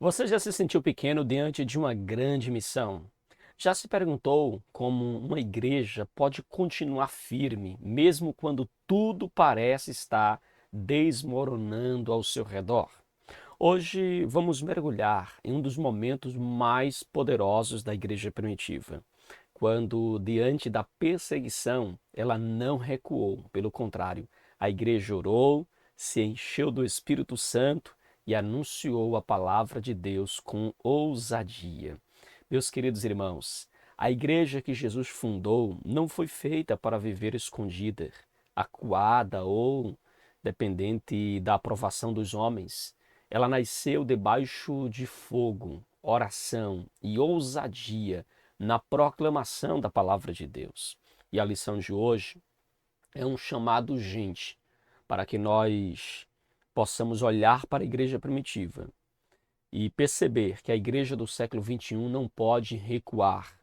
Você já se sentiu pequeno diante de uma grande missão? Já se perguntou como uma igreja pode continuar firme, mesmo quando tudo parece estar desmoronando ao seu redor? Hoje vamos mergulhar em um dos momentos mais poderosos da igreja primitiva, quando, diante da perseguição, ela não recuou. Pelo contrário, a igreja orou, se encheu do Espírito Santo e anunciou a palavra de Deus com ousadia. Meus queridos irmãos, a igreja que Jesus fundou não foi feita para viver escondida, acuada ou dependente da aprovação dos homens. Ela nasceu debaixo de fogo, oração e ousadia na proclamação da palavra de Deus. E a lição de hoje é um chamado urgente para que nós possamos olhar para a igreja primitiva e perceber que a igreja do século XXI não pode recuar.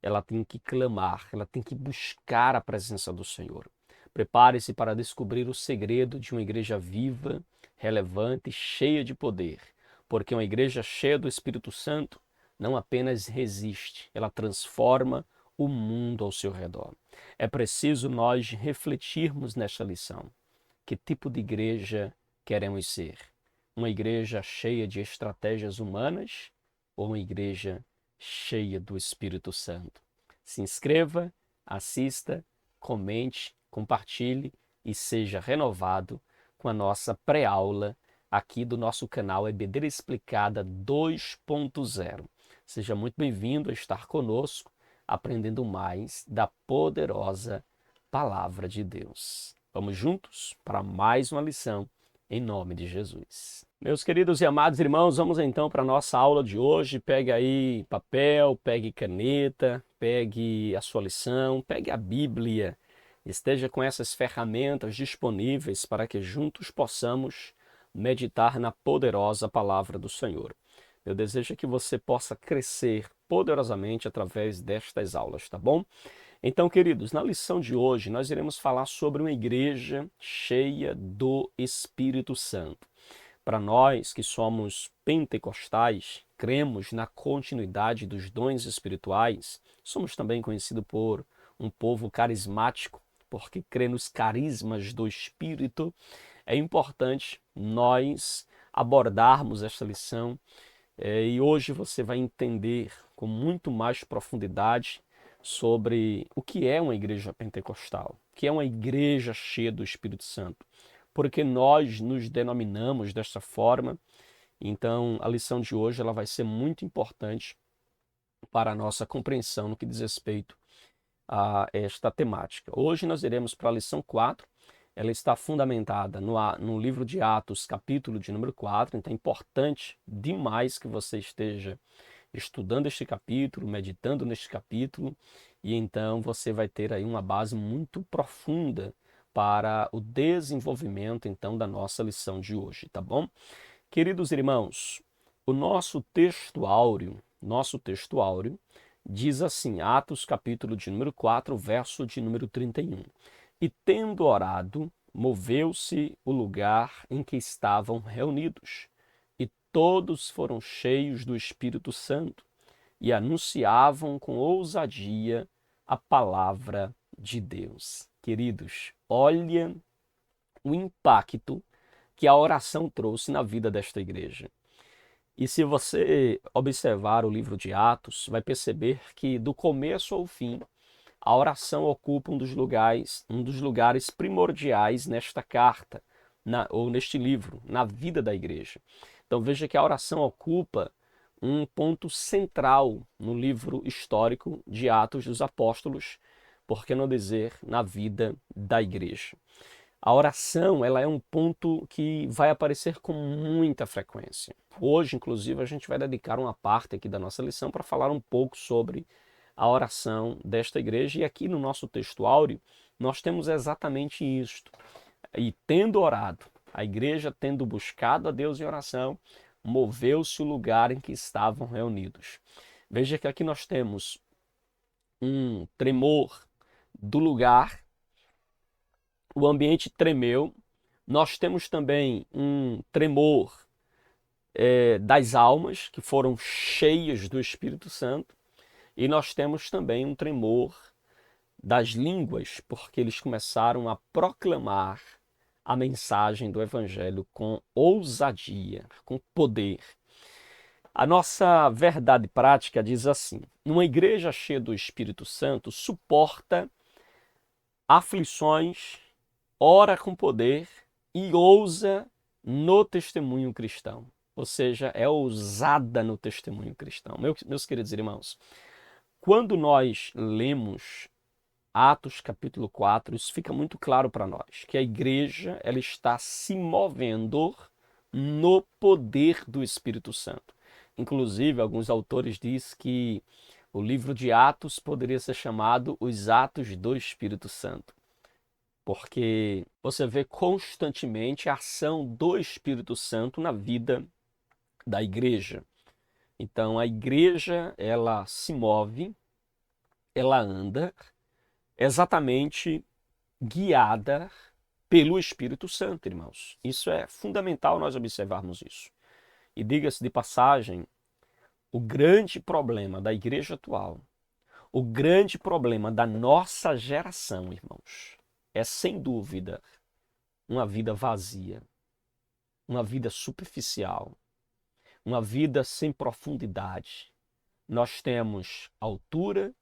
Ela tem que clamar, ela tem que buscar a presença do Senhor. Prepare-se para descobrir o segredo de uma igreja viva, relevante e cheia de poder, porque uma igreja cheia do Espírito Santo não apenas resiste, ela transforma o mundo ao seu redor. É preciso nós refletirmos nesta lição. Que tipo de igreja queremos ser? Uma igreja cheia de estratégias humanas ou uma igreja cheia do Espírito Santo? Se inscreva, assista, comente, compartilhe e seja renovado com a nossa pré-aula aqui do nosso canal EBD Explicada 2.0. Seja muito bem-vindo a estar conosco, aprendendo mais da poderosa Palavra de Deus. Vamos juntos para mais uma lição, em nome de Jesus. Meus queridos e amados irmãos, vamos então para a nossa aula de hoje. Pegue aí papel, pegue caneta, pegue a sua lição, pegue a Bíblia. Esteja com essas ferramentas disponíveis para que juntos possamos meditar na poderosa palavra do Senhor. Meu desejo é que você possa crescer poderosamente através destas aulas, tá bom? Então, queridos, na lição de hoje nós iremos falar sobre uma igreja cheia do Espírito Santo. Para nós que somos pentecostais, cremos na continuidade dos dons espirituais, somos também conhecidos por um povo carismático, porque crê nos carismas do Espírito. É importante nós abordarmos esta lição e hoje você vai entender com muito mais profundidade sobre o que é uma igreja pentecostal, o que é uma igreja cheia do Espírito Santo, porque nós nos denominamos desta forma. Então, a lição de hoje ela vai ser muito importante para a nossa compreensão no que diz respeito a esta temática. Hoje nós iremos para a lição 4. Ela está fundamentada no livro de Atos, capítulo de número 4. Então é importante demais que você esteja estudando este capítulo, meditando neste capítulo, e então você vai ter aí uma base muito profunda para o desenvolvimento então da nossa lição de hoje, tá bom? Queridos irmãos, o nosso texto áureo diz assim, Atos capítulo de número 4, verso de número 31. E tendo orado, moveu-se o lugar em que estavam reunidos, e todos foram cheios do Espírito Santo, e anunciavam com ousadia a palavra de Deus. Queridos, olha o impacto que a oração trouxe na vida desta igreja. E se você observar o livro de Atos, vai perceber que do começo ao fim, a oração ocupa um dos lugares primordiais nesta carta, ou neste livro, na vida da igreja. Então veja que a oração ocupa um ponto central no livro histórico de Atos dos Apóstolos, por que não dizer na vida da igreja. A oração, ela é um ponto que vai aparecer com muita frequência. Hoje, inclusive, a gente vai dedicar uma parte aqui da nossa lição para falar um pouco sobre a oração desta igreja. E aqui no nosso texto áureo, nós temos exatamente isto. E tendo orado, a igreja tendo buscado a Deus em oração, moveu-se o lugar em que estavam reunidos. Veja que aqui nós temos um tremor do lugar, o ambiente tremeu. Nós temos também um tremor das almas que foram cheias do Espírito Santo, e nós temos também um tremor das línguas, porque eles começaram a proclamar a mensagem do Evangelho com ousadia, com poder. A nossa verdade prática diz assim: uma igreja cheia do Espírito Santo suporta aflições, ora com poder e ousa no testemunho cristão. Ou seja, é ousada no testemunho cristão. Meus queridos irmãos, quando nós lemos Atos capítulo 4, isso fica muito claro para nós, que a igreja ela está se movendo no poder do Espírito Santo. Inclusive, alguns autores dizem que o livro de Atos poderia ser chamado Os Atos do Espírito Santo, porque você vê constantemente a ação do Espírito Santo na vida da igreja. Então, a igreja, ela se move, ela anda exatamente guiada pelo Espírito Santo, irmãos. Isso é fundamental nós observarmos isso. E diga-se de passagem, o grande problema da igreja atual, o grande problema da nossa geração, irmãos, é sem dúvida uma vida vazia, uma vida superficial, uma vida sem profundidade. Nós temos altura,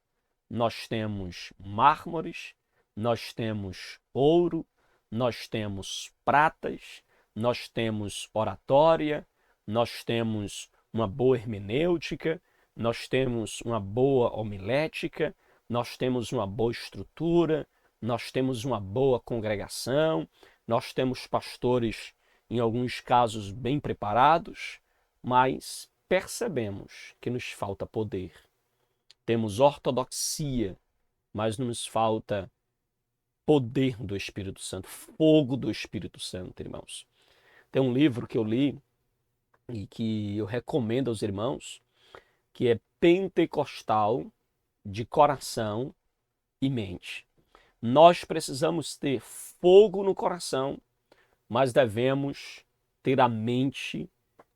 nós temos mármores, nós temos ouro, nós temos pratas, nós temos oratória, nós temos uma boa hermenêutica, nós temos uma boa homilética, nós temos uma boa estrutura, nós temos uma boa congregação, nós temos pastores, em alguns casos, bem preparados, mas percebemos que nos falta poder. Temos ortodoxia, mas nos falta poder do Espírito Santo, fogo do Espírito Santo, irmãos. Tem um livro que eu li e que eu recomendo aos irmãos, que é Pentecostal de Coração e Mente. Nós precisamos ter fogo no coração, mas devemos ter a mente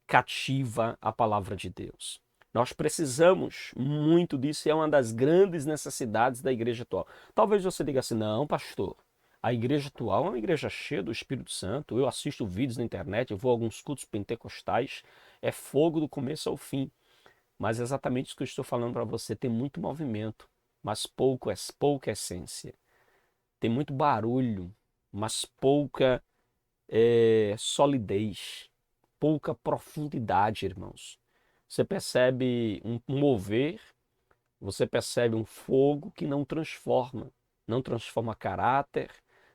cativa à palavra de Deus. Nós precisamos muito disso e é uma das grandes necessidades da igreja atual. Talvez você diga assim, não, pastor, a igreja atual é uma igreja cheia do Espírito Santo, eu assisto vídeos na internet, eu vou a alguns cultos pentecostais, é fogo do começo ao fim. Mas é exatamente isso que eu estou falando para você, tem muito movimento, mas pouca essência. Tem muito barulho, mas pouca solidez, pouca profundidade, irmãos. Você percebe um mover, você percebe um fogo que não transforma caráter,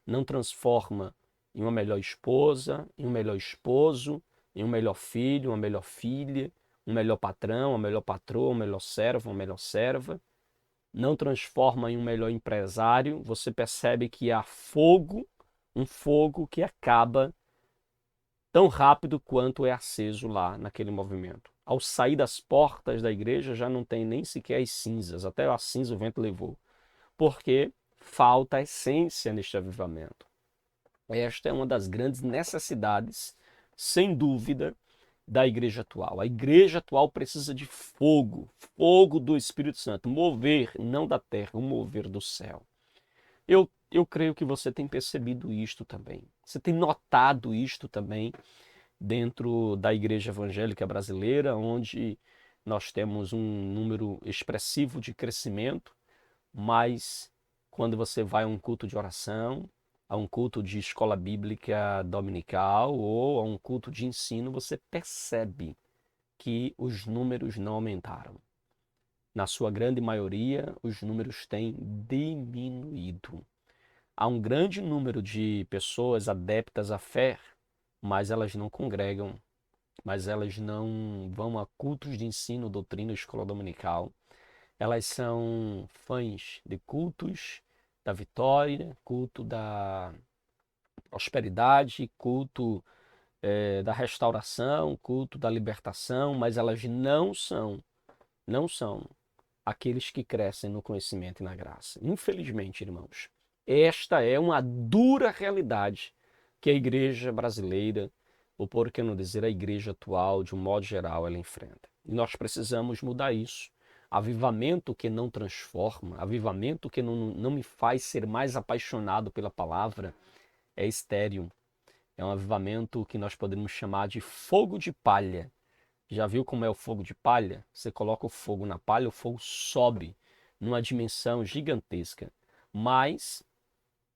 não transforma em uma melhor esposa, em um melhor esposo, em um melhor filho, uma melhor filha, um melhor patrão, uma melhor patroa, um melhor servo, uma melhor serva, não transforma em um melhor empresário. Você percebe que há fogo, um fogo que acaba tão rápido quanto é aceso lá naquele movimento. Ao sair das portas da igreja já não tem nem sequer as cinzas, até a cinza o vento levou, porque falta a essência neste avivamento. Esta é uma das grandes necessidades, sem dúvida, da igreja atual. A igreja atual precisa de fogo, fogo do Espírito Santo, mover, não da terra, o mover do céu. Eu creio que você tem percebido isto também. Você tem notado isto também dentro da igreja evangélica brasileira, onde nós temos um número expressivo de crescimento, mas quando você vai a um culto de oração, a um culto de escola bíblica dominical ou a um culto de ensino, você percebe que os números não aumentaram. Na sua grande maioria, os números têm diminuído. Há um grande número de pessoas adeptas à fé, mas elas não congregam, mas elas não vão a cultos de ensino, doutrina, escola dominical. Elas são fãs de cultos da vitória, culto da prosperidade, culto da restauração, culto da libertação, mas elas não são aqueles que crescem no conhecimento e na graça. Infelizmente, irmãos, esta é uma dura realidade que a igreja brasileira ou por que não dizer a igreja atual, de um modo geral, ela enfrenta. E nós precisamos mudar isso. Avivamento que não transforma, avivamento que não me faz ser mais apaixonado pela palavra, é estéril. É um avivamento que nós podemos chamar de fogo de palha. Já viu como é o fogo de palha? Você coloca o fogo na palha, o fogo sobe numa dimensão gigantesca, mas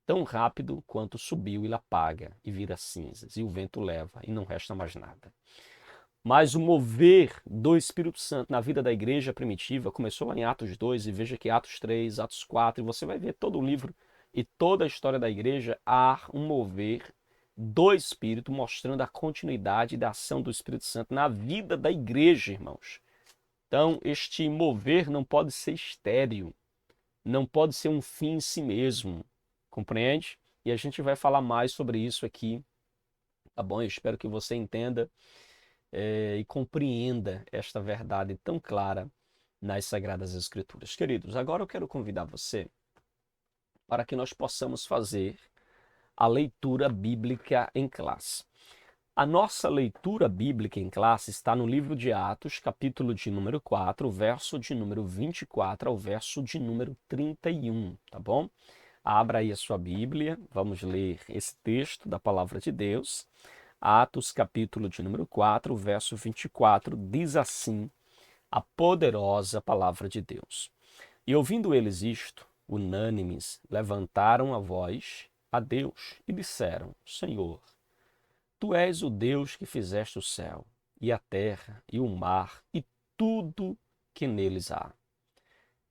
tão rápido quanto subiu, ele apaga e vira cinzas, e o vento leva, e não resta mais nada. Mas o mover do Espírito Santo na vida da igreja primitiva começou lá em Atos 2, e veja que Atos 3, Atos 4, e você vai ver todo o livro e toda a história da igreja, há um mover do Espírito, mostrando a continuidade da ação do Espírito Santo na vida da igreja, irmãos. Então, este mover não pode ser estéril, não pode ser um fim em si mesmo, compreende? E a gente vai falar mais sobre isso aqui, tá bom? Eu espero que você entenda e compreenda esta verdade tão clara nas Sagradas Escrituras. Queridos, agora eu quero convidar você para que nós possamos fazer a leitura bíblica em classe. A nossa leitura bíblica em classe está no livro de Atos, capítulo de número 4, verso de número 24 ao verso de número 31, tá bom? Abra aí a sua Bíblia, vamos ler esse texto da Palavra de Deus. Atos, capítulo de número 4, verso 24, diz assim a poderosa Palavra de Deus. E ouvindo eles isto, unânimes, levantaram a voz a Deus e disseram: Senhor, Tu és o Deus que fizeste o céu, e a terra, e o mar, e tudo que neles há.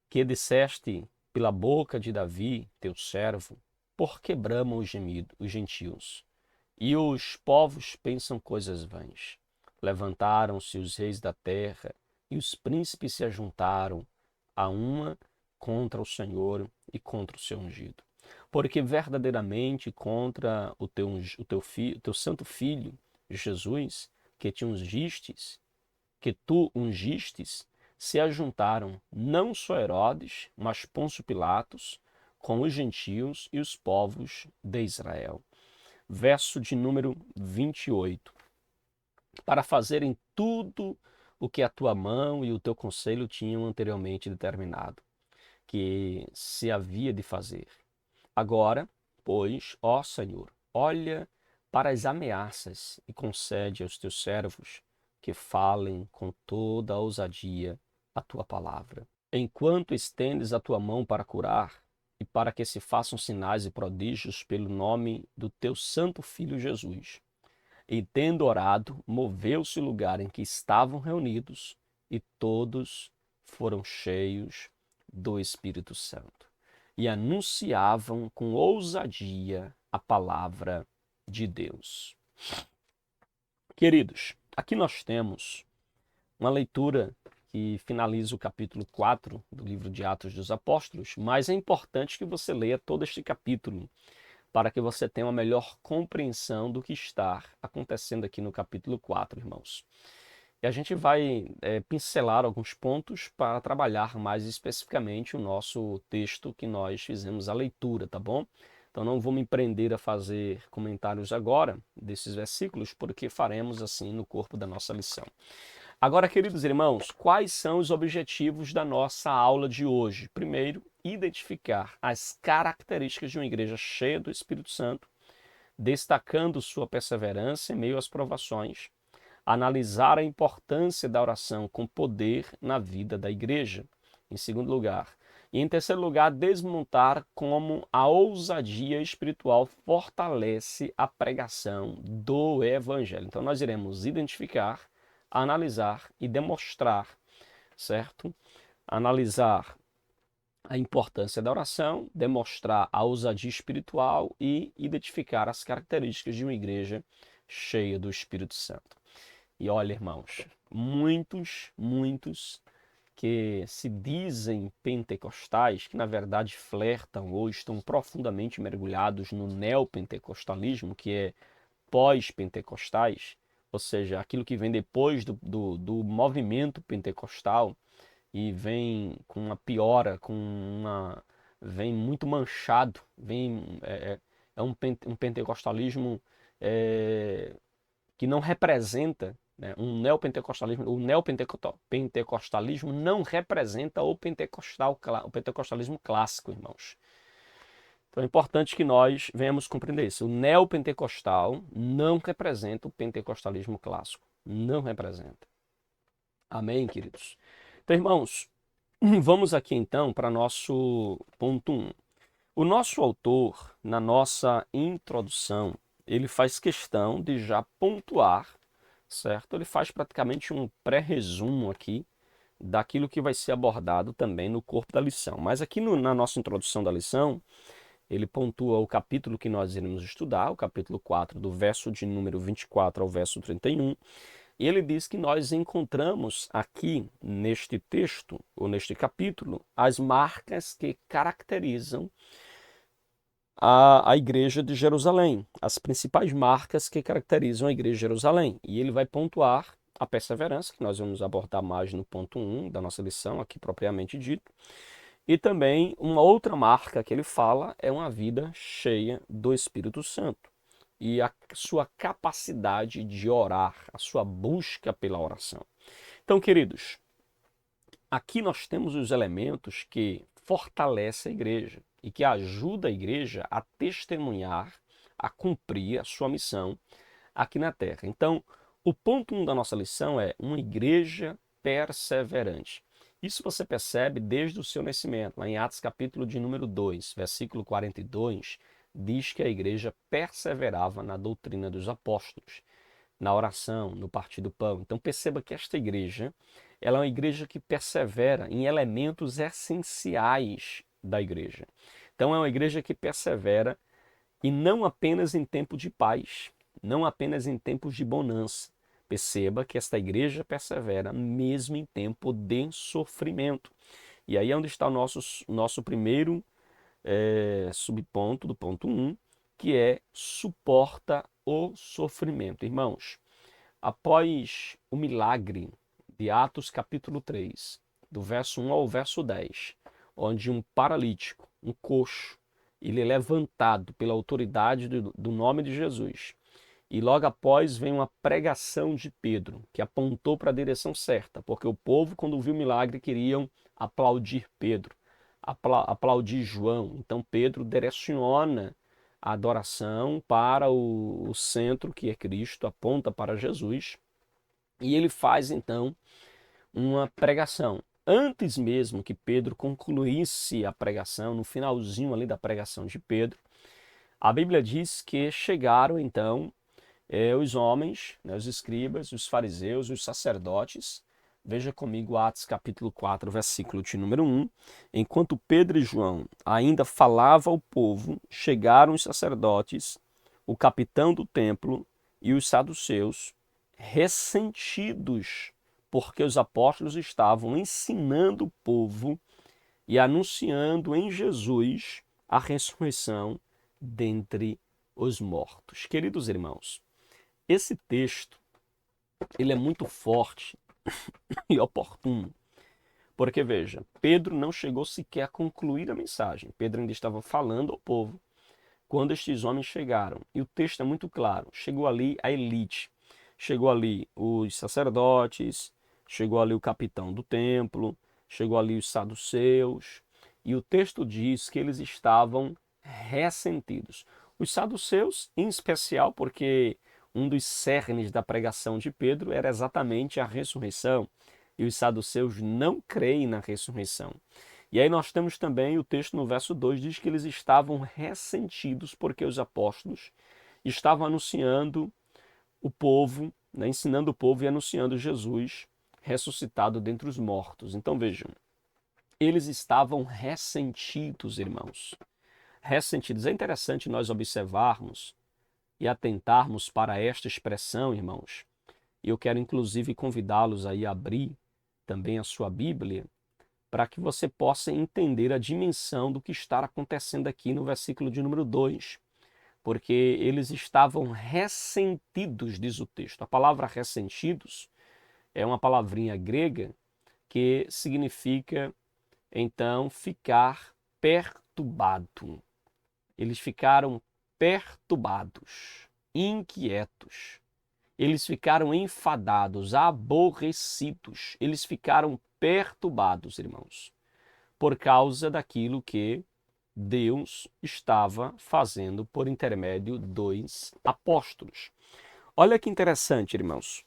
Que disseste pela boca de Davi, teu servo, por que bramam os gentios? E os povos pensam coisas vãs. Levantaram-se os reis da terra, e os príncipes se ajuntaram a uma contra o Senhor e contra o seu ungido. Porque verdadeiramente contra o teu santo filho, Jesus, que te ungistes, que tu ungistes, se ajuntaram não só Herodes, mas Pôncio Pilatos, com os gentios e os povos de Israel. Verso de número 28. Para fazerem tudo o que a tua mão e o teu conselho tinham anteriormente determinado, que se havia de fazer. Agora, pois, ó Senhor, olha para as ameaças e concede aos teus servos que falem com toda a ousadia a tua palavra. Enquanto estendes a tua mão para curar e para que se façam sinais e prodígios pelo nome do teu santo Filho Jesus. E tendo orado, moveu-se o lugar em que estavam reunidos e todos foram cheios do Espírito Santo e anunciavam com ousadia a palavra de Deus. Queridos, aqui nós temos uma leitura que finaliza o capítulo 4 do livro de Atos dos Apóstolos, mas é importante que você leia todo este capítulo para que você tenha uma melhor compreensão do que está acontecendo aqui no capítulo 4, irmãos. E a gente vai pincelar alguns pontos para trabalhar mais especificamente o nosso texto que nós fizemos a leitura, tá bom? Então não vou me prender a fazer comentários agora desses versículos, porque faremos assim no corpo da nossa lição. Agora, queridos irmãos, quais são os objetivos da nossa aula de hoje? Primeiro, identificar as características de uma igreja cheia do Espírito Santo, destacando sua perseverança em meio às provações. Analisar a importância da oração com poder na vida da igreja, em segundo lugar. E em terceiro lugar, desmontar como a ousadia espiritual fortalece a pregação do Evangelho. Então nós iremos identificar, analisar e demonstrar, certo? Analisar a importância da oração, demonstrar a ousadia espiritual e identificar as características de uma igreja cheia do Espírito Santo. E olha, irmãos, muitos que se dizem pentecostais, que na verdade flertam ou estão profundamente mergulhados no neopentecostalismo, que é pós-pentecostais, ou seja, aquilo que vem depois do movimento pentecostal e vem com uma piora, vem muito manchado, um pentecostalismo que não representa, né, um neopentecostalismo. O neopentecostalismo não representa o pentecostalismo clássico, irmãos. Então é importante que nós venhamos compreender isso. O neopentecostal não representa o pentecostalismo clássico. Não representa. Amém, queridos? Então, irmãos, vamos aqui então para nosso ponto 1. O nosso autor, na nossa introdução, ele faz questão de já pontuar, certo? Ele faz praticamente um pré-resumo aqui daquilo que vai ser abordado também no corpo da lição. Mas aqui na nossa introdução da lição, ele pontua o capítulo que nós iremos estudar, o capítulo 4, do verso de número 24 ao verso 31. E ele diz que nós encontramos aqui neste texto, ou neste capítulo, as marcas que caracterizam a igreja de Jerusalém, as principais marcas que caracterizam a igreja de Jerusalém. E ele vai pontuar a perseverança, que nós vamos abordar mais no ponto 1 da nossa lição, aqui propriamente dito. E também uma outra marca que ele fala é uma vida cheia do Espírito Santo e a sua capacidade de orar, a sua busca pela oração. Então, queridos, aqui nós temos os elementos que fortalecem a igreja e que ajudam a igreja a testemunhar, a cumprir a sua missão aqui na terra. Então, o ponto 1 da nossa lição é uma igreja perseverante. Isso você percebe desde o seu nascimento. Lá em Atos capítulo de número 2, versículo 42, diz que a igreja perseverava na doutrina dos apóstolos, na oração, no partir do pão. Então perceba que esta igreja, ela é uma igreja que persevera em elementos essenciais da igreja. Então é uma igreja que persevera e não apenas em tempo de paz, não apenas em tempos de bonança. Perceba que esta igreja persevera mesmo em tempo de sofrimento. E aí é onde está o nosso primeiro subponto do ponto 1, que é suporta o sofrimento. Irmãos, após o milagre de Atos capítulo 3, do verso 1 ao verso 10, onde um paralítico, um coxo, ele é levantado pela autoridade do nome de Jesus. E logo após vem uma pregação de Pedro, que apontou para a direção certa, porque o povo, quando viu o milagre, queriam aplaudir Pedro, aplaudir João. Então Pedro direciona a adoração para o centro, que é Cristo, aponta para Jesus, e ele faz então uma pregação. Antes mesmo que Pedro concluísse a pregação, no finalzinho ali da pregação de Pedro, a Bíblia diz que chegaram então os homens, né, os escribas, os fariseus, os sacerdotes. Veja comigo Atos capítulo 4, versículo de número 1. Enquanto Pedro e João ainda falavam ao povo, chegaram os sacerdotes, o capitão do templo e os saduceus, ressentidos, porque os apóstolos estavam ensinando o povo e anunciando em Jesus a ressurreição dentre os mortos. Queridos irmãos, esse texto ele é muito forte e oportuno, porque veja, Pedro não chegou sequer a concluir a mensagem. Pedro ainda estava falando ao povo quando estes homens chegaram. E o texto é muito claro. Chegou ali a elite, chegou ali os sacerdotes, chegou ali o capitão do templo, chegou ali os saduceus. E o texto diz que eles estavam ressentidos. Os saduceus, em especial, porque um dos cernes da pregação de Pedro era exatamente a ressurreição. E os saduceus não creem na ressurreição. E aí nós temos também o texto no verso 2, diz que eles estavam ressentidos porque os apóstolos estavam anunciando o povo, né, ensinando o povo e anunciando Jesus ressuscitado dentre os mortos. Então vejam, eles estavam ressentidos, irmãos. Ressentidos. É interessante nós observarmos e atentarmos para esta expressão, irmãos. E eu quero inclusive convidá-los aí a abrir também a sua Bíblia, para que você possa entender a dimensão do que está acontecendo aqui no versículo de número 2. Porque eles estavam ressentidos, diz o texto. A palavra ressentidos é uma palavrinha grega que significa, então, ficar perturbado. Eles ficaram perturbados, inquietos. eles ficaram enfadados, aborrecidos, eles ficaram perturbados, irmãos, por causa daquilo que Deus estava fazendo por intermédio dos apóstolos. Olha que interessante, irmãos.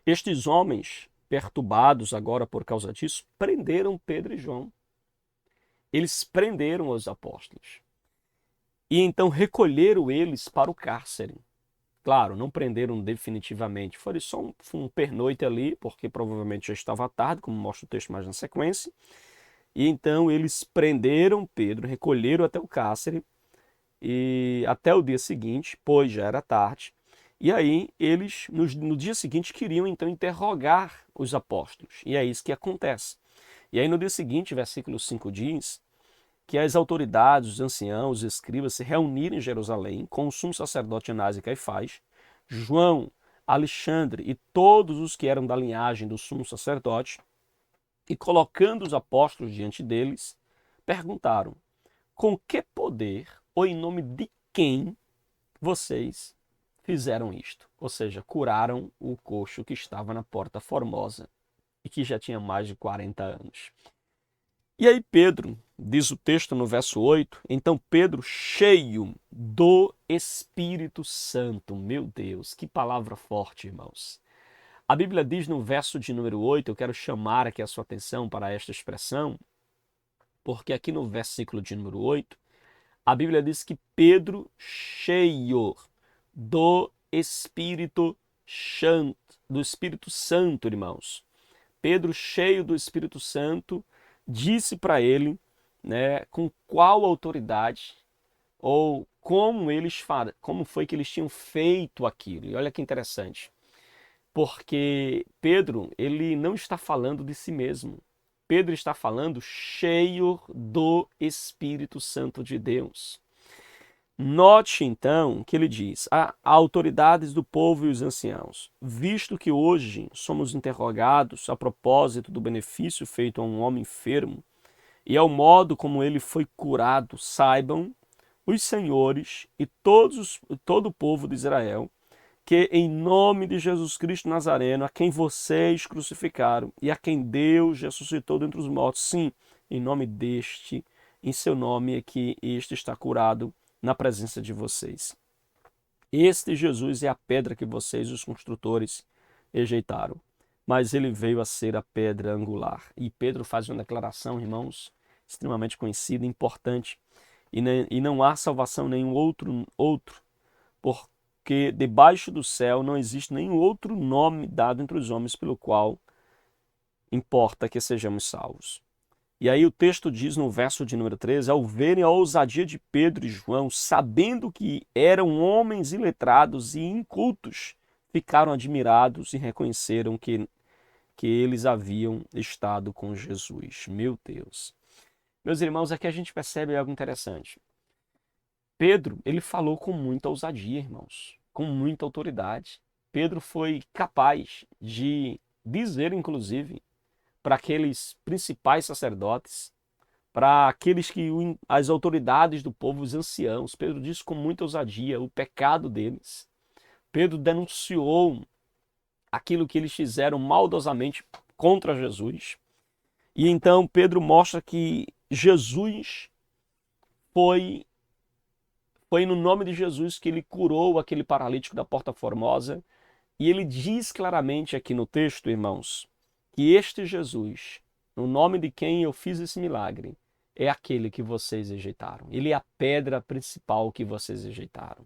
Estes homens, perturbados agora por causa disso, prenderam Pedro e João. Eles prenderam os apóstolos. E então recolheram eles para o cárcere. Claro, não prenderam definitivamente. Foi só um pernoite ali, porque provavelmente já estava tarde, como mostra o texto mais na sequência. E então eles prenderam Pedro, recolheram até o cárcere, e até o dia seguinte, pois já era tarde. E aí eles, no dia seguinte, queriam então interrogar os apóstolos. E é isso que acontece. E aí no dia seguinte, versículo 5 diz que as autoridades, os anciãos, os escribas se reuniram em Jerusalém com o sumo sacerdote Anás e Caifás, João, Alexandre e todos os que eram da linhagem do sumo sacerdote, e colocando os apóstolos diante deles, perguntaram: com que poder ou em nome de quem vocês fizeram isto? Ou seja, curaram o coxo que estava na Porta Formosa e que já tinha mais de 40 anos. E aí Pedro, diz o texto no verso 8, então Pedro, cheio do Espírito Santo, meu Deus, que palavra forte, irmãos. A Bíblia diz no verso de número 8, eu quero chamar aqui a sua atenção para esta expressão, porque aqui no versículo de número 8, a Bíblia diz que Pedro, cheio do Espírito Santo, irmãos. Pedro, cheio do Espírito Santo, disse para ele, né, com qual autoridade ou como foi que eles tinham feito aquilo. E olha que interessante, porque Pedro, ele não está falando de si mesmo. Pedro está falando cheio do Espírito Santo de Deus. Note então que ele diz: a autoridades do povo e os anciãos, visto que hoje somos interrogados a propósito do benefício feito a um homem enfermo e ao modo como ele foi curado, saibam os senhores e todo o povo de Israel que em nome de Jesus Cristo Nazareno, a quem vocês crucificaram e a quem Deus ressuscitou dentre os mortos, sim, em nome deste, em seu nome é que este está curado na presença de vocês. Este Jesus é a pedra que vocês, os construtores, rejeitaram, mas ele veio a ser a pedra angular. E Pedro faz uma declaração, irmãos, extremamente conhecida, importante, e não há salvação nenhum outro, porque debaixo do céu não existe nenhum outro nome dado entre os homens pelo qual importa que sejamos salvos. E aí o texto diz no verso de número 13, ao verem a ousadia de Pedro e João, sabendo que eram homens iletrados e incultos, ficaram admirados e reconheceram que eles haviam estado com Jesus. Meu Deus. Meus irmãos, aqui a gente percebe algo interessante. Pedro, ele falou com muita ousadia, irmãos, com muita autoridade. Pedro foi capaz de dizer, inclusive, para aqueles principais sacerdotes, para aqueles que as autoridades do povo, os anciãos. Pedro disse com muita ousadia o pecado deles. Pedro denunciou aquilo que eles fizeram maldosamente contra Jesus. E então Pedro mostra que Jesus foi no nome de Jesus que ele curou aquele paralítico da Porta Formosa. E ele diz claramente aqui no texto, irmãos, que este Jesus, no nome de quem eu fiz esse milagre, é aquele que vocês rejeitaram. Ele é a pedra principal que vocês rejeitaram.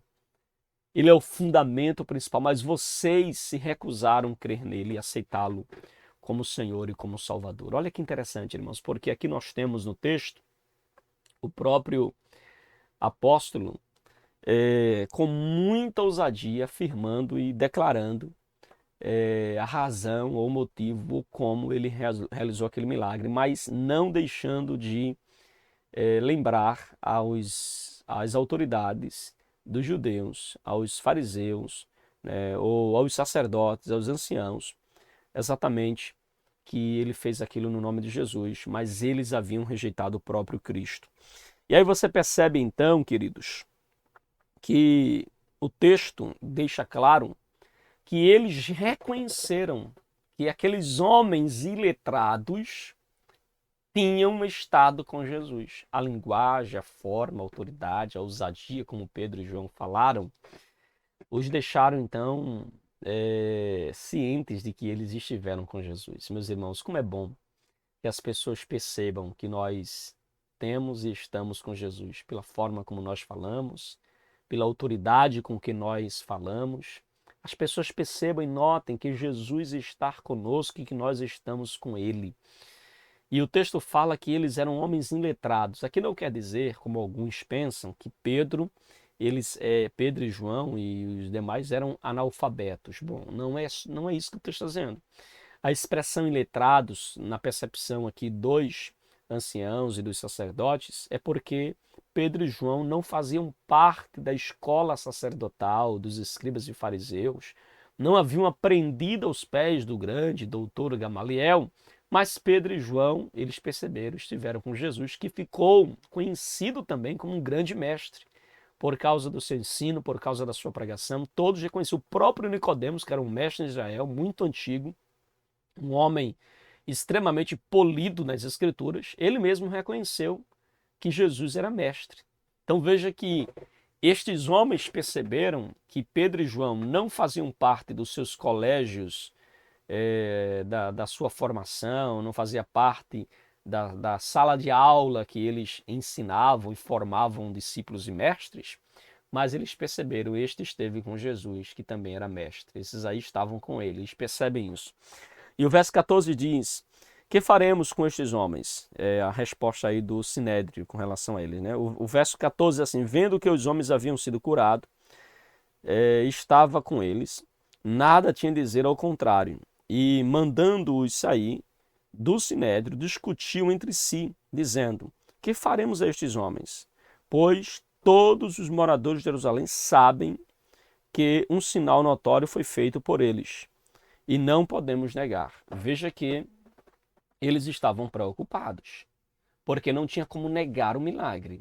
Ele é o fundamento principal, mas vocês se recusaram a crer nele e aceitá-lo como Senhor e como Salvador. Olha que interessante, irmãos, porque aqui nós temos no texto o próprio apóstolo com muita ousadia afirmando e declarando a razão ou motivo ou como ele realizou aquele milagre, mas não deixando de lembrar às autoridades dos judeus, aos fariseus, né, ou aos sacerdotes, aos anciãos, exatamente que ele fez aquilo no nome de Jesus, mas eles haviam rejeitado o próprio Cristo. E aí você percebe então, queridos, que o texto deixa claro que eles reconheceram que aqueles homens iletrados tinham estado com Jesus. A linguagem, a forma, a autoridade, a ousadia, como Pedro e João falaram, os deixaram então cientes de que eles estiveram com Jesus. Meus irmãos, como é bom que as pessoas percebam que nós temos e estamos com Jesus, pela forma como nós falamos, pela autoridade com que nós falamos. As pessoas percebam e notem que Jesus está conosco e que nós estamos com Ele. E o texto fala que eles eram homens iletrados. Aqui não quer dizer, como alguns pensam, que Pedro e João e os demais eram analfabetos. Bom, não é isso que o texto está dizendo. A expressão iletrados, na percepção aqui dos anciãos e dos sacerdotes, é porque Pedro e João não faziam parte da escola sacerdotal dos escribas e fariseus, não haviam aprendido aos pés do grande doutor Gamaliel, mas Pedro e João, eles perceberam, estiveram com Jesus, que ficou conhecido também como um grande mestre. Por causa do seu ensino, por causa da sua pregação, todos reconheciam. O próprio Nicodemos, que era um mestre em Israel, muito antigo, um homem extremamente polido nas escrituras, ele mesmo reconheceu que Jesus era mestre. Então veja que estes homens perceberam que Pedro e João não faziam parte dos seus colégios, da sua formação, não fazia parte da sala de aula que eles ensinavam e formavam discípulos e mestres, mas eles perceberam, este esteve com Jesus, que também era mestre. Esses aí estavam com ele, eles percebem isso. E o verso 14 diz: que faremos com estes homens? É a resposta aí do Sinédrio com relação a eles, né? O verso 14 é assim: vendo que os homens haviam sido curados, estava com eles, nada tinha a dizer ao contrário. E mandando-os sair do Sinédrio, discutiam entre si, dizendo: que faremos a estes homens? Pois todos os moradores de Jerusalém sabem que um sinal notório foi feito por eles. E não podemos negar. Veja que eles estavam preocupados, porque não tinha como negar o milagre.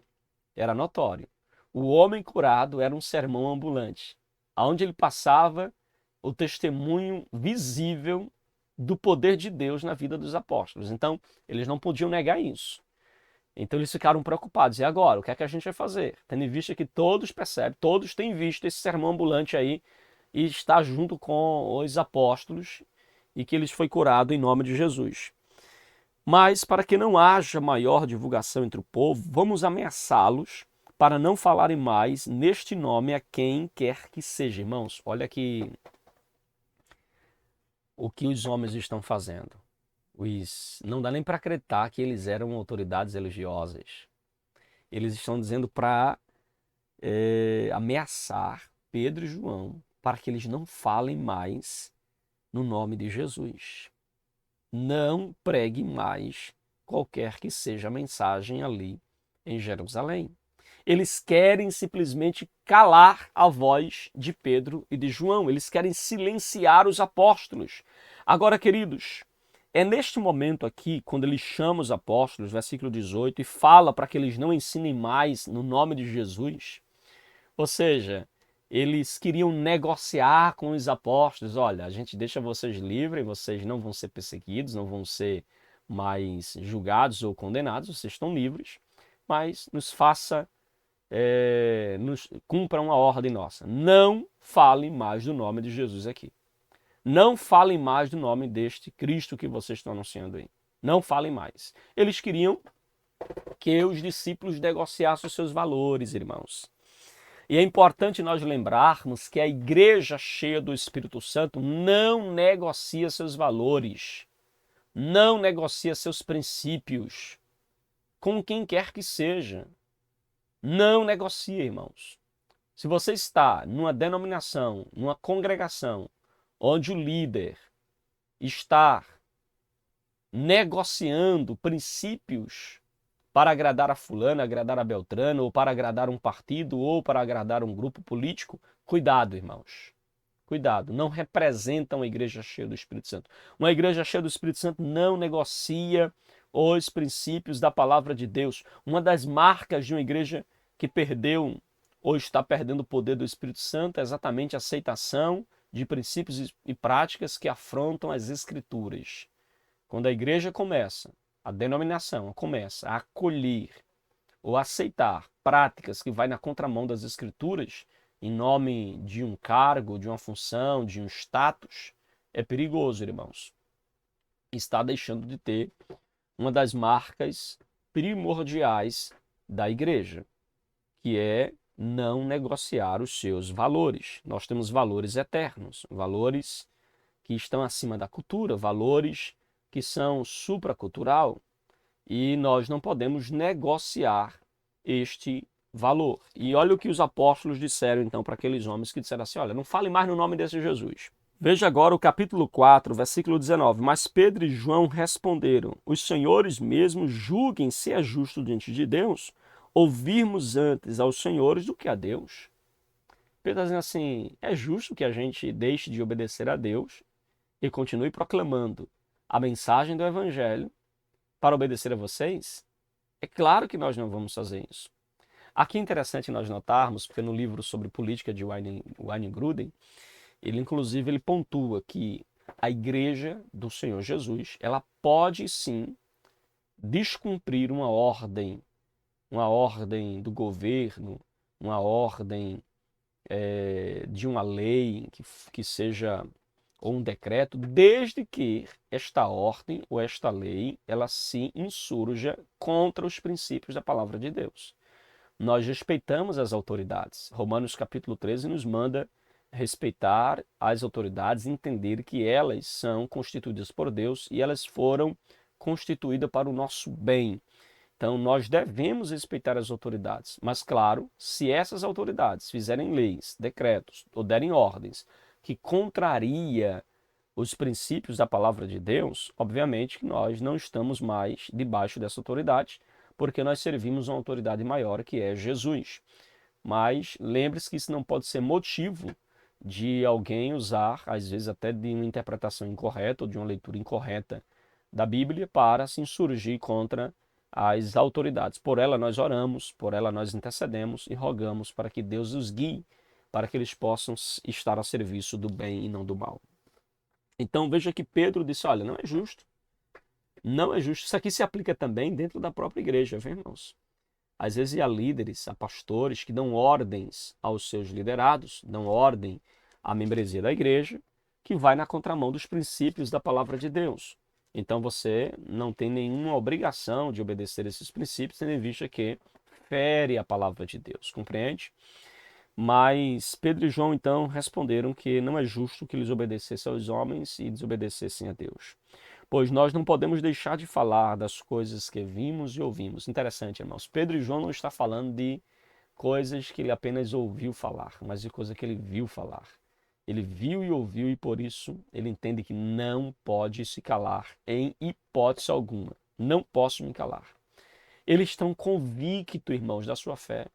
Era notório. O homem curado era um sermão ambulante. Aonde ele passava, o testemunho visível do poder de Deus na vida dos apóstolos. Então, eles não podiam negar isso. Então, eles ficaram preocupados. E agora, o que é que a gente vai fazer? Tendo em vista que todos percebem, todos têm visto esse sermão ambulante aí, e está junto com os apóstolos e que eles foi curado em nome de Jesus. Mas para que não haja maior divulgação entre o povo, vamos ameaçá-los para não falarem mais neste nome a quem quer que seja. Irmãos, olha aqui o que os homens estão fazendo. Não dá nem para acreditar que eles eram autoridades religiosas. Eles estão dizendo para ameaçar Pedro e João para que eles não falem mais no nome de Jesus. Não pregue mais qualquer que seja a mensagem ali em Jerusalém. Eles querem simplesmente calar a voz de Pedro e de João. Eles querem silenciar os apóstolos. Agora, queridos, é neste momento aqui, quando ele chama os apóstolos, versículo 18, e fala para que eles não ensinem mais no nome de Jesus. Ou seja, eles queriam negociar com os apóstolos. Olha, a gente deixa vocês livres, vocês não vão ser perseguidos, não vão ser mais julgados ou condenados, vocês estão livres, mas cumpra uma ordem nossa. Não falem mais do nome de Jesus aqui. Não falem mais do nome deste Cristo que vocês estão anunciando aí. Não falem mais. Eles queriam que os discípulos negociassem os seus valores, irmãos. E é importante nós lembrarmos que a igreja cheia do Espírito Santo não negocia seus valores, não negocia seus princípios com quem quer que seja. Não negocia, irmãos. Se você está numa denominação, numa congregação, onde o líder está negociando princípios para agradar a fulano, agradar a Beltrano, ou para agradar um partido, ou para agradar um grupo político, cuidado, irmãos. Cuidado, não representam uma igreja cheia do Espírito Santo. Uma igreja cheia do Espírito Santo não negocia os princípios da palavra de Deus. Uma das marcas de uma igreja que perdeu ou está perdendo o poder do Espírito Santo é exatamente a aceitação de princípios e práticas que afrontam as Escrituras. Quando a igreja começa, a denominação começa a acolher ou aceitar práticas que vai na contramão das Escrituras, em nome de um cargo, de uma função, de um status, é perigoso, irmãos. Está deixando de ter uma das marcas primordiais da igreja, que é não negociar os seus valores. Nós temos valores eternos, valores que estão acima da cultura, valores que são supracultural, e nós não podemos negociar este valor. E olha o que os apóstolos disseram então para aqueles homens que disseram assim: olha, não fale mais no nome desse Jesus. Veja agora o capítulo 4, versículo 19. Mas Pedro e João responderam: os senhores mesmos julguem se é justo diante de Deus ouvirmos antes aos senhores do que a Deus. Pedro está dizendo assim: é justo que a gente deixe de obedecer a Deus e continue proclamando a mensagem do Evangelho para obedecer a vocês? É claro que nós não vamos fazer isso. Aqui é interessante nós notarmos, porque no livro sobre política de Wayne Grudem, ele pontua que a igreja do Senhor Jesus, ela pode sim descumprir uma ordem do governo, uma ordem de uma lei que seja, ou um decreto, desde que esta ordem ou esta lei, ela se insurja contra os princípios da palavra de Deus. Nós respeitamos as autoridades. Romanos capítulo 13 nos manda respeitar as autoridades, entender que elas são constituídas por Deus e elas foram constituídas para o nosso bem. Então, nós devemos respeitar as autoridades. Mas, claro, se essas autoridades fizerem leis, decretos ou derem ordens que contraria os princípios da palavra de Deus, obviamente que nós não estamos mais debaixo dessa autoridade, porque nós servimos uma autoridade maior, que é Jesus. Mas lembre-se que isso não pode ser motivo de alguém usar, às vezes até de uma interpretação incorreta ou de uma leitura incorreta da Bíblia para se insurgir contra as autoridades. Por ela nós oramos, por ela nós intercedemos e rogamos para que Deus os guie, para que eles possam estar a serviço do bem e não do mal. Então veja que Pedro disse: olha, não é justo. Não é justo. Isso aqui se aplica também dentro da própria igreja, viu, irmãos? Às vezes há líderes, há pastores que dão ordens aos seus liderados, dão ordem à membresia da igreja, que vai na contramão dos princípios da palavra de Deus. Então você não tem nenhuma obrigação de obedecer esses princípios, tendo em vista que fere a palavra de Deus, compreende? Mas Pedro e João então responderam que não é justo que eles obedecessem aos homens e desobedecessem a Deus. Pois nós não podemos deixar de falar das coisas que vimos e ouvimos. Interessante, irmãos. Pedro e João não estão falando de coisas que ele apenas ouviu falar, mas de coisas que ele viu falar. Ele viu e ouviu e por isso ele entende que não pode se calar em hipótese alguma. Não posso me calar. Eles estão convictos, irmãos, da sua fé.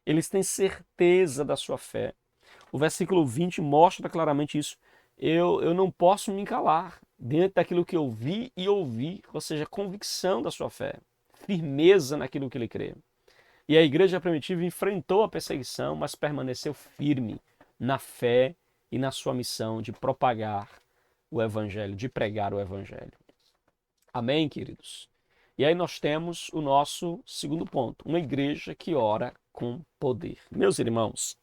Eles têm certeza da sua fé. O versículo 20 mostra claramente isso. Eu não posso me calar diante daquilo que eu vi e ouvi, ou seja, convicção da sua fé, firmeza naquilo que ele crê. E a igreja primitiva enfrentou a perseguição, mas permaneceu firme na fé e na sua missão de propagar o evangelho, de pregar o evangelho. Amém, queridos? E aí nós temos o nosso segundo ponto, uma igreja que ora com poder. Meus irmãos,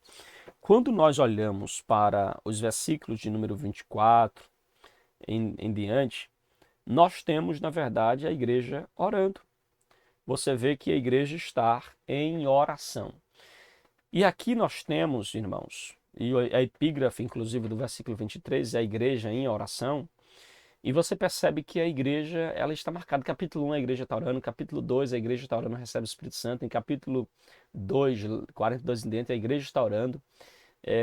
quando nós olhamos para os versículos de número 24 em diante, nós temos, na verdade, a igreja orando. Você vê que a igreja está em oração. E aqui nós temos, irmãos, e a epígrafe, inclusive, do versículo 23, é a igreja em oração. E você percebe que a igreja, ela está marcada. Capítulo 1, a igreja está orando. Capítulo 2, a igreja está orando, recebe o Espírito Santo. Em capítulo 2, 42 em diante, a igreja está orando.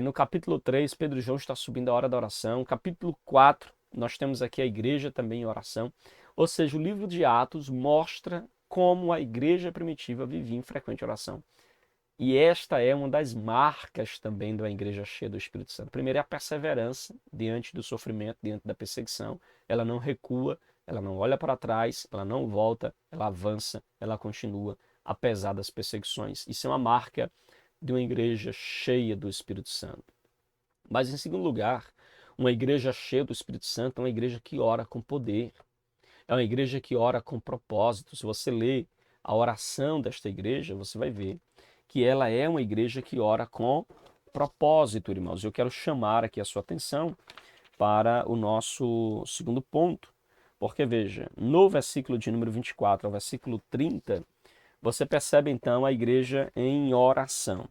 No capítulo 3, Pedro e João está subindo a hora da oração. Capítulo 4, nós temos aqui a igreja também em oração. Ou seja, o livro de Atos mostra como a igreja primitiva vivia em frequente oração. E esta é uma das marcas também da igreja cheia do Espírito Santo. Primeiro é a perseverança diante do sofrimento, diante da perseguição. Ela não recua, ela não olha para trás, ela não volta, ela avança, ela continua, apesar das perseguições. Isso é uma marca de uma igreja cheia do Espírito Santo. Mas, em segundo lugar, uma igreja cheia do Espírito Santo é uma igreja que ora com poder. É uma igreja que ora com propósito. Se você ler a oração desta igreja, você vai ver que ela é uma igreja que ora com propósito, irmãos. Eu quero chamar aqui a sua atenção para o nosso segundo ponto. Porque, veja, no versículo de número 24 ao versículo 30, você percebe então a igreja em oração.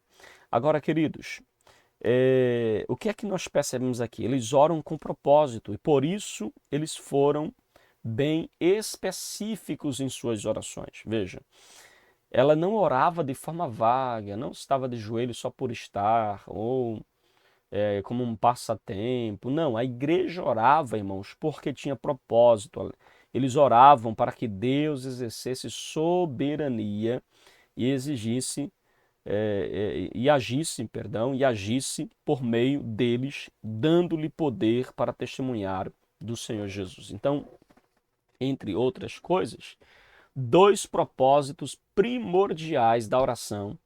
Agora, queridos, o que é que nós percebemos aqui? Eles oram com propósito e por isso eles foram bem específicos em suas orações. Veja, ela não orava de forma vaga, não estava de joelho só por estar, ou como um passatempo. Não, a igreja orava, irmãos, porque tinha propósito. Eles oravam para que Deus exercesse soberania e exigisse e agisse por meio deles, dando-lhe poder para testemunhar do Senhor Jesus. Então, entre outras coisas, dois propósitos primordiais da oração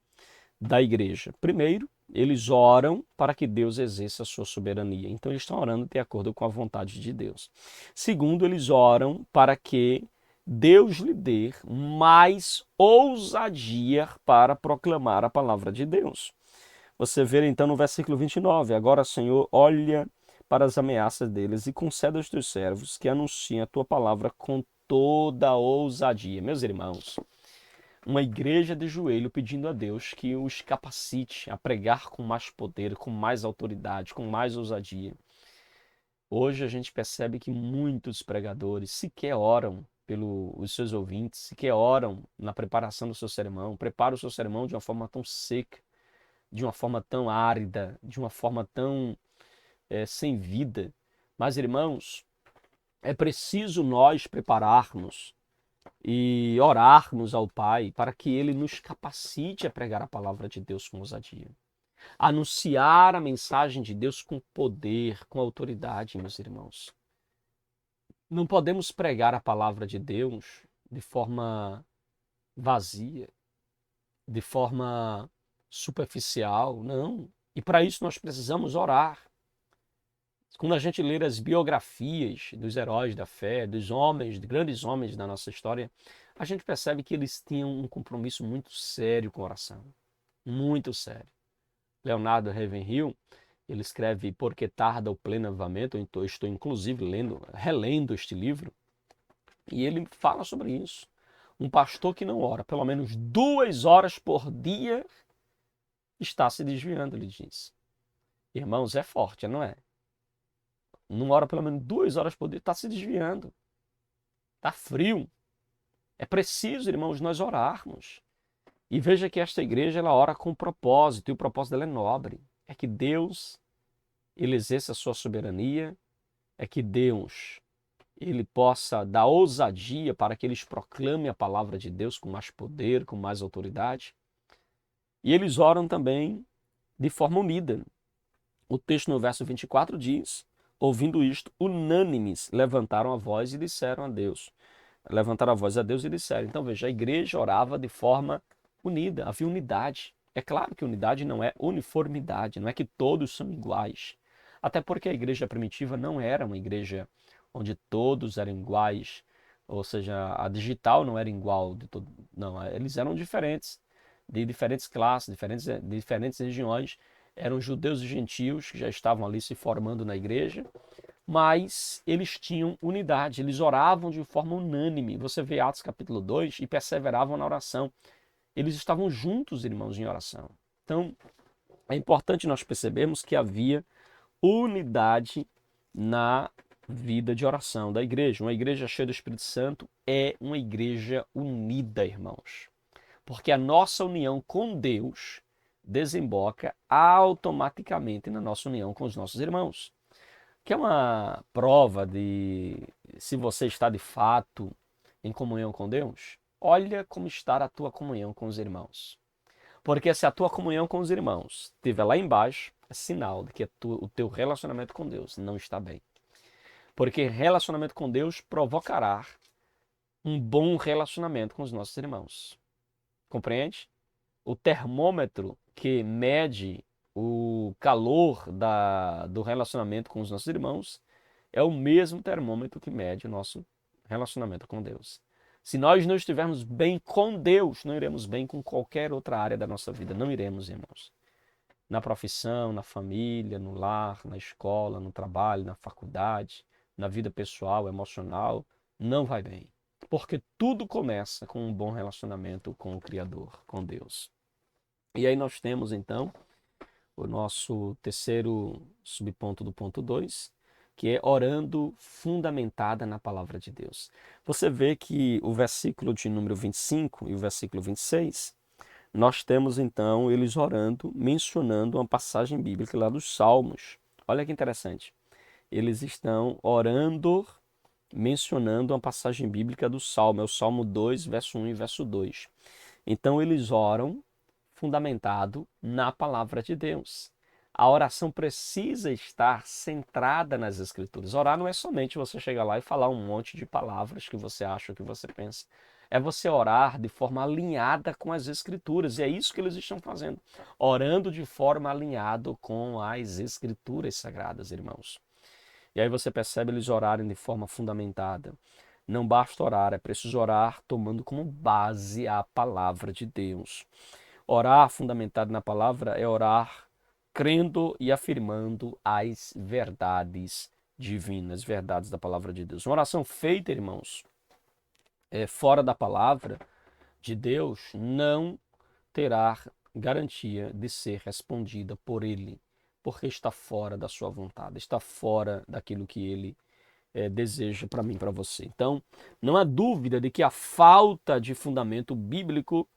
da igreja. Primeiro, eles oram para que Deus exerça a sua soberania. Então, eles estão orando de acordo com a vontade de Deus. Segundo, eles oram para que Deus lhe dê mais ousadia para proclamar a palavra de Deus. Você vê então no versículo 29, agora, Senhor, olha para as ameaças deles e conceda aos teus servos que anunciem a tua palavra com toda a ousadia. Meus irmãos, uma igreja de joelho pedindo a Deus que os capacite a pregar com mais poder, com mais autoridade, com mais ousadia. Hoje a gente percebe que muitos pregadores sequer oram pelos seus ouvintes, sequer oram na preparação do seu sermão, preparam o seu sermão de uma forma tão seca, de uma forma tão árida, de uma forma tão sem vida. Mas, irmãos, é preciso nós prepararmos e orarmos ao Pai para que Ele nos capacite a pregar a palavra de Deus com ousadia. Anunciar a mensagem de Deus com poder, com autoridade, meus irmãos. Não podemos pregar a palavra de Deus de forma vazia, de forma superficial, não. E para isso nós precisamos orar. Quando a gente lê as biografias dos heróis da fé, dos homens, de grandes homens da nossa história, a gente percebe que eles tinham um compromisso muito sério com a oração. Muito sério. Leonardo Ravenhill, ele escreve Por que tarda o pleno avivamento, eu estou inclusive relendo este livro, e ele fala sobre isso. Um pastor que não ora pelo menos 2 horas por dia está se desviando, ele diz. Irmãos, é forte, não é? Não ora pelo menos 2 horas por dia, está se desviando. Está frio. É preciso, irmãos, nós orarmos. E veja que esta igreja, ela ora com propósito, e o propósito dela é nobre. É que Deus, ele exerça a sua soberania, é que Deus, ele possa dar ousadia para que eles proclamem a palavra de Deus com mais poder, com mais autoridade. E eles oram também de forma unida. O texto no verso 24 diz, ouvindo isto, unânimes levantaram a voz e disseram a Deus. Levantaram a voz a Deus e disseram. Então veja, a igreja orava de forma unida, havia unidade. É claro que unidade não é uniformidade, não é que todos são iguais. Até porque a igreja primitiva não era uma igreja onde todos eram iguais, ou seja, a digital não era igual de todo, não, eles eram diferentes, de diferentes classes, de diferentes regiões, eram judeus e gentios que já estavam ali se formando na igreja, mas eles tinham unidade, eles oravam de forma unânime. Você vê Atos capítulo 2 e perseveravam na oração. Eles estavam juntos, irmãos, em oração. Então, é importante nós percebermos que havia unidade na vida de oração da igreja. Uma igreja cheia do Espírito Santo é uma igreja unida, irmãos. Porque a nossa união com Deus desemboca automaticamente na nossa união com os nossos irmãos. Que é uma prova de se você está de fato em comunhão com Deus. Olha como está a tua comunhão com os irmãos. Porque se a tua comunhão com os irmãos estiver lá embaixo, é sinal de que o teu relacionamento com Deus não está bem. Porque relacionamento com Deus provocará um bom relacionamento com os nossos irmãos. Compreende? O termômetro que mede o calor do relacionamento com os nossos irmãos é o mesmo termômetro que mede o nosso relacionamento com Deus. Se nós não estivermos bem com Deus, não iremos bem com qualquer outra área da nossa vida. Não iremos, irmãos. Na profissão, na família, no lar, na escola, no trabalho, na faculdade, na vida pessoal, emocional, não vai bem. Porque tudo começa com um bom relacionamento com o Criador, com Deus. E aí nós temos, então, o nosso terceiro subponto do ponto 2, que é orando fundamentada na palavra de Deus. Você vê que o versículo de número 25 e o versículo 26, nós temos então eles orando, mencionando uma passagem bíblica lá dos Salmos. Olha que interessante. Eles estão orando, mencionando uma passagem bíblica do Salmo, é o Salmo 2, verso 1 e verso 2. Então eles oram fundamentado na palavra de Deus. A oração precisa estar centrada nas Escrituras. Orar não é somente você chegar lá e falar um monte de palavras que você acha, que você pensa. É você orar de forma alinhada com as Escrituras. E é isso que eles estão fazendo. Orando de forma alinhada com as Escrituras sagradas, irmãos. E aí você percebe eles orarem de forma fundamentada. Não basta orar, é preciso orar tomando como base a palavra de Deus. Orar fundamentado na palavra é orar crendo e afirmando as verdades divinas, verdades da palavra de Deus. Uma oração feita, irmãos, fora da palavra de Deus, não terá garantia de ser respondida por Ele, porque está fora da sua vontade, está fora daquilo que Ele deseja para mim, para você. Então, não há dúvida de que a falta de fundamento bíblico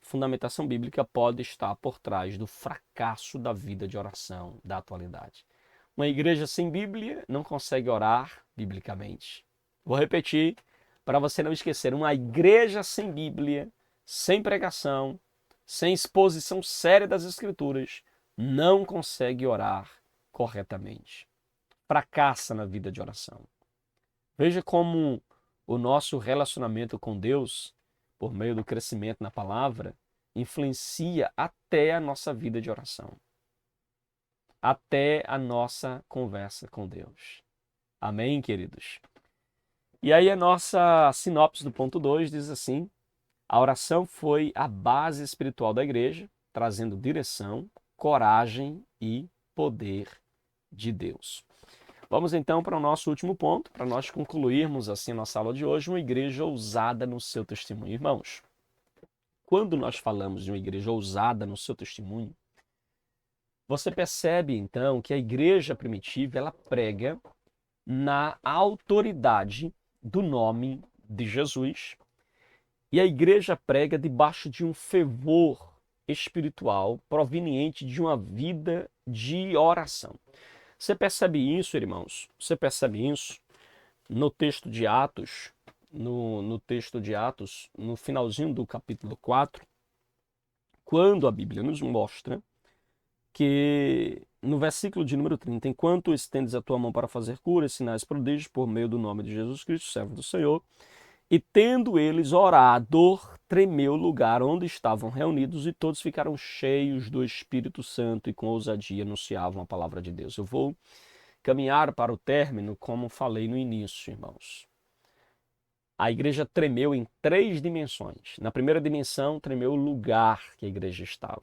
fundamentação bíblica pode estar por trás do fracasso da vida de oração da atualidade. Uma igreja sem Bíblia não consegue orar biblicamente. Vou repetir para você não esquecer. Uma igreja sem Bíblia, sem pregação, sem exposição séria das Escrituras, não consegue orar corretamente. Fracassa na vida de oração. Veja como o nosso relacionamento com Deus, por meio do crescimento na palavra, influencia até a nossa vida de oração, até a nossa conversa com Deus. Amém, queridos? E aí a nossa sinopse do ponto 2 diz assim: a oração foi a base espiritual da igreja, trazendo direção, coragem e poder de Deus. Vamos então para o nosso último ponto, para nós concluirmos assim a nossa aula de hoje, uma igreja ousada no seu testemunho. Irmãos, quando nós falamos de uma igreja ousada no seu testemunho, você percebe então que a igreja primitiva ela prega na autoridade do nome de Jesus e a igreja prega debaixo de um fervor espiritual proveniente de uma vida de oração. Você percebe isso, irmãos? Você percebe isso no texto de Atos, no texto de Atos, no finalzinho do capítulo 4, quando a Bíblia nos mostra que no versículo de número 30, enquanto estendes a tua mão para fazer curas, sinais, prodígios, por meio do nome de Jesus Cristo, servo do Senhor, e tendo eles orado, tremeu o lugar onde estavam reunidos e todos ficaram cheios do Espírito Santo e com ousadia anunciavam a palavra de Deus. Eu vou caminhar para o término como falei no início, irmãos. A igreja tremeu em 3 dimensões. Na primeira dimensão, tremeu o lugar que a igreja estava.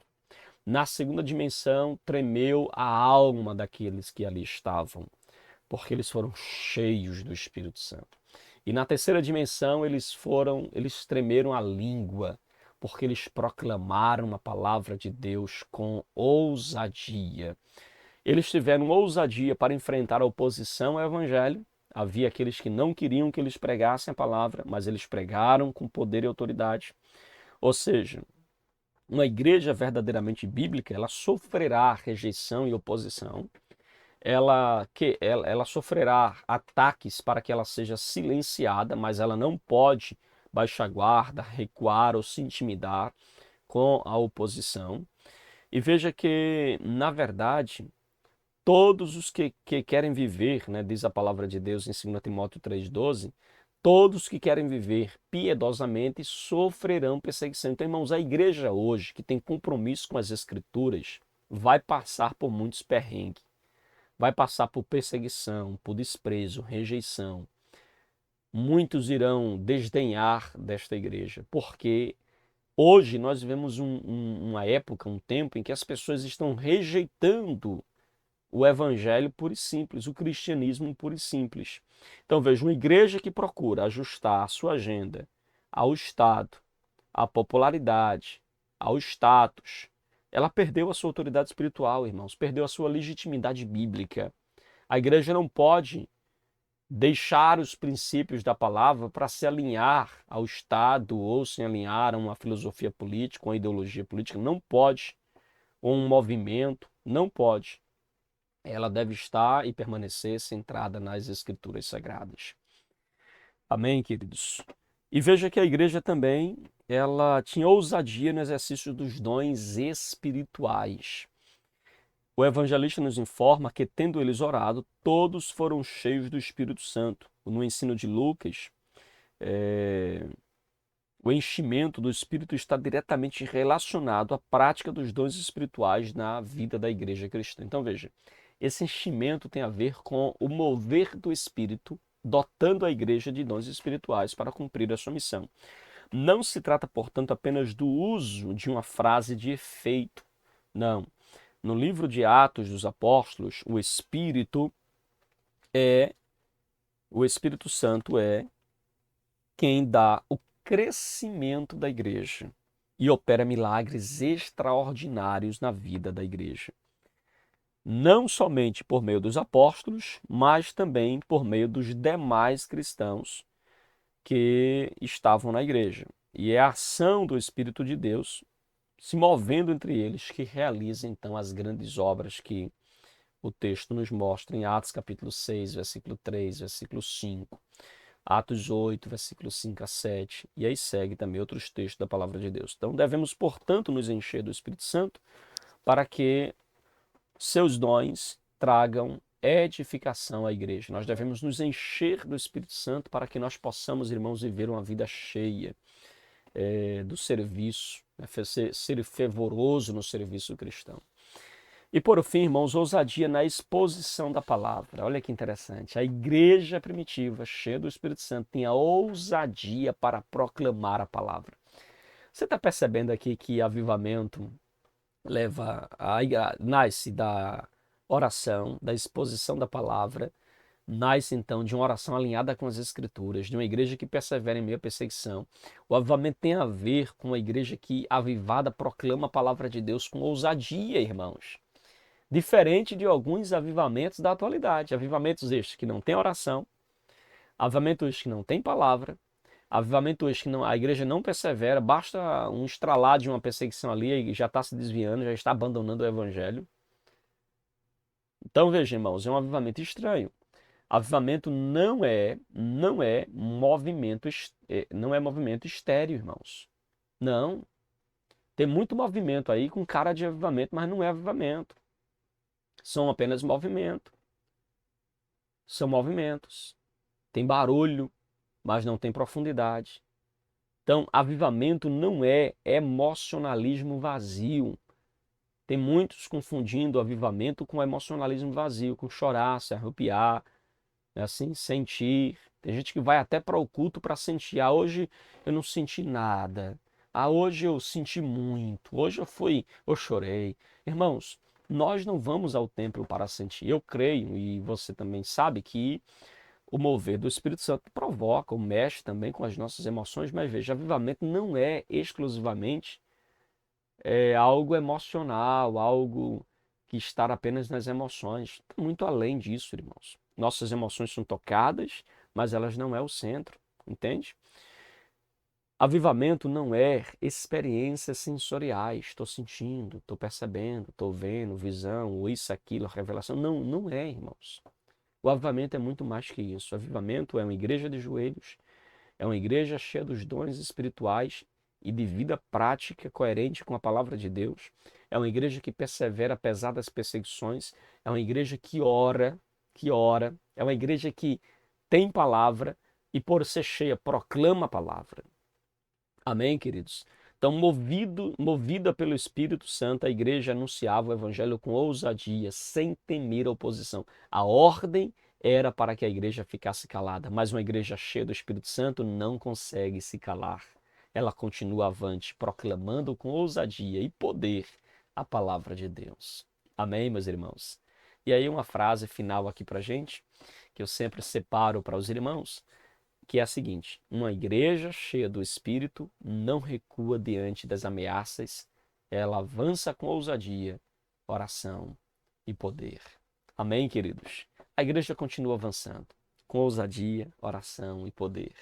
Na segunda dimensão, tremeu a alma daqueles que ali estavam, porque eles foram cheios do Espírito Santo. E na terceira dimensão, eles tremeram a língua, porque eles proclamaram a palavra de Deus com ousadia. Eles tiveram ousadia para enfrentar a oposição ao evangelho. Havia aqueles que não queriam que eles pregassem a palavra, mas eles pregaram com poder e autoridade. Ou seja, uma igreja verdadeiramente bíblica, ela sofrerá rejeição e oposição. Ela sofrerá ataques para que ela seja silenciada, mas ela não pode baixar guarda, recuar ou se intimidar com a oposição. E veja que, na verdade, todos os que querem viver, né, diz a palavra de Deus em 2 Timóteo 3,12, Todos que querem viver piedosamente sofrerão perseguição. Então, irmãos, a igreja hoje, que tem compromisso com as Escrituras, vai passar por muitos perrengues. Vai passar por perseguição, por desprezo, rejeição. Muitos irão desdenhar desta igreja, porque hoje nós vivemos uma época, um tempo em que as pessoas estão rejeitando o evangelho puro e simples, o cristianismo puro e simples. Então veja, uma igreja que procura ajustar a sua agenda ao Estado, à popularidade, ao status, ela perdeu a sua autoridade espiritual, irmãos, perdeu a sua legitimidade bíblica. A igreja não pode deixar os princípios da palavra para se alinhar ao Estado ou se alinhar a uma filosofia política, uma ideologia política. Não pode. Ou um movimento. Não pode. Ela deve estar e permanecer centrada nas Escrituras Sagradas. Amém, queridos? E veja que a igreja também, ela tinha ousadia no exercício dos dons espirituais. O evangelista nos informa que, tendo eles orado, todos foram cheios do Espírito Santo. No ensino de Lucas, o enchimento do Espírito está diretamente relacionado à prática dos dons espirituais na vida da igreja cristã. Então veja, esse enchimento tem a ver com o mover do Espírito, dotando a igreja de dons espirituais para cumprir a sua missão. Não se trata, portanto, apenas do uso de uma frase de efeito. Não. No livro de Atos dos Apóstolos, o Espírito Santo é quem dá o crescimento da igreja e opera milagres extraordinários na vida da igreja. Não somente por meio dos apóstolos, mas também por meio dos demais cristãos que estavam na igreja. E é a ação do Espírito de Deus se movendo entre eles que realiza então as grandes obras que o texto nos mostra em Atos capítulo 6, versículo 3, versículo 5, Atos 8, versículo 5 a 7, e aí segue também outros textos da palavra de Deus. Então devemos, portanto, nos encher do Espírito Santo para que seus dons tragam edificação à igreja. Nós devemos nos encher do Espírito Santo para que nós possamos, irmãos, viver uma vida cheia do serviço, ser fervoroso no serviço cristão. E por fim, irmãos, ousadia na exposição da palavra. Olha que interessante. A igreja primitiva, cheia do Espírito Santo, tinha ousadia para proclamar a palavra. Você está percebendo aqui que avivamento nasce da oração, da exposição da palavra, nasce então de uma oração alinhada com as Escrituras, de uma igreja que persevera em meio à perseguição. O avivamento tem a ver com uma igreja que, avivada, proclama a palavra de Deus com ousadia, irmãos. Diferente de alguns avivamentos da atualidade. Avivamentos estes que não têm oração, avivamentos estes que não têm palavra, avivamentos estes que a igreja não persevera, basta um estralar de uma perseguição ali e já está se desviando, já está abandonando o evangelho. Então veja, irmãos, é um avivamento estranho. Avivamento não é movimento estéril, irmãos. Não. Tem muito movimento aí com cara de avivamento, mas não é avivamento. São apenas movimento. São movimentos. Tem barulho, mas não tem profundidade. Então, avivamento não é emocionalismo vazio. Tem muitos confundindo avivamento com emocionalismo vazio, com chorar, se arrepiar, assim, sentir. Tem gente que vai até para o culto para sentir. Ah, hoje eu não senti nada. Ah, hoje eu senti muito. Hoje eu chorei. Irmãos, nós não vamos ao templo para sentir. Eu creio, e você também sabe, que o mover do Espírito Santo provoca, ou mexe também com as nossas emoções, mas veja, avivamento não é exclusivamente algo emocional, algo que está apenas nas emoções. Muito além disso, irmãos. Nossas emoções são tocadas, mas elas não é o centro, entende? Avivamento não é experiências sensoriais, estou sentindo, estou percebendo, estou vendo, visão, ou isso, aquilo, revelação. Não, não é, irmãos. O avivamento é muito mais que isso. O avivamento é uma igreja de joelhos, é uma igreja cheia dos dons espirituais e de vida prática coerente com a palavra de Deus. É uma igreja que persevera apesar das perseguições. É uma igreja que ora, é uma igreja que tem palavra, e por ser cheia, proclama a palavra. Amém, queridos? Então, movida pelo Espírito Santo, a igreja anunciava o evangelho com ousadia, sem temer a oposição. A ordem era para que a igreja ficasse calada, mas uma igreja cheia do Espírito Santo não consegue se calar. Ela continua avante, proclamando com ousadia e poder a palavra de Deus. Amém, meus irmãos? E aí uma frase final aqui para a gente, que eu sempre separo para os irmãos, que é a seguinte: uma igreja cheia do Espírito não recua diante das ameaças, ela avança com ousadia, oração e poder. Amém, queridos? A igreja continua avançando com ousadia, oração e poder.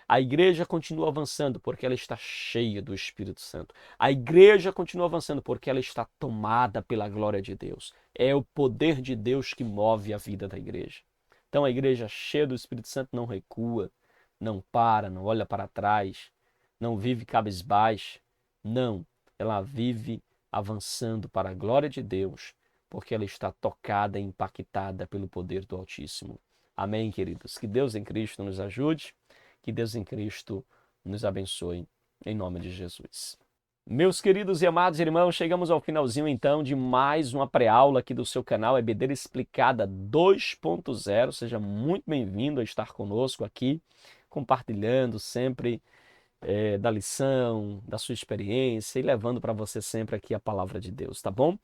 A igreja continua avançando porque ela está cheia do Espírito Santo. A igreja continua avançando porque ela está tomada pela glória de Deus. É o poder de Deus que move a vida da igreja. Então a igreja cheia do Espírito Santo não recua, não para, não olha para trás, não vive cabisbaixo. Não, ela vive avançando para a glória de Deus, porque ela está tocada e impactada pelo poder do Altíssimo. Amém, queridos? Que Deus em Cristo nos ajude. Que Deus em Cristo nos abençoe, em nome de Jesus. Meus queridos e amados irmãos, chegamos ao finalzinho então de mais uma pré-aula aqui do seu canal EBD Explicada 2.0. Seja muito bem-vindo a estar conosco aqui, compartilhando sempre da lição, da sua experiência e levando para você sempre aqui a palavra de Deus, tá bom?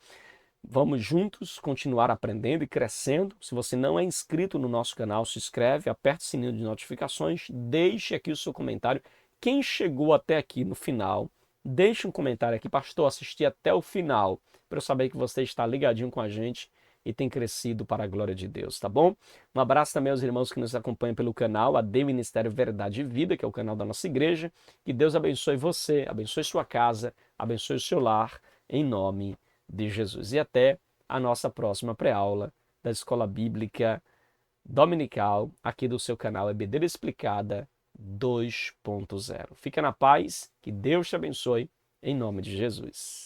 Vamos juntos continuar aprendendo e crescendo. Se você não é inscrito no nosso canal, se inscreve, aperte o sininho de notificações, deixe aqui o seu comentário. Quem chegou até aqui no final, deixe um comentário aqui, pastor, assisti até o final, para eu saber que você está ligadinho com a gente e tem crescido para a glória de Deus, tá bom? Um abraço também aos irmãos que nos acompanham pelo canal AD Ministério Verdade e Vida, que é o canal da nossa igreja. Que Deus abençoe você, abençoe sua casa, abençoe o seu lar, em nome de Jesus. E até a nossa próxima pré-aula da Escola Bíblica Dominical, aqui do seu canal EBD Explicada 2.0. Fica na paz, que Deus te abençoe, em nome de Jesus.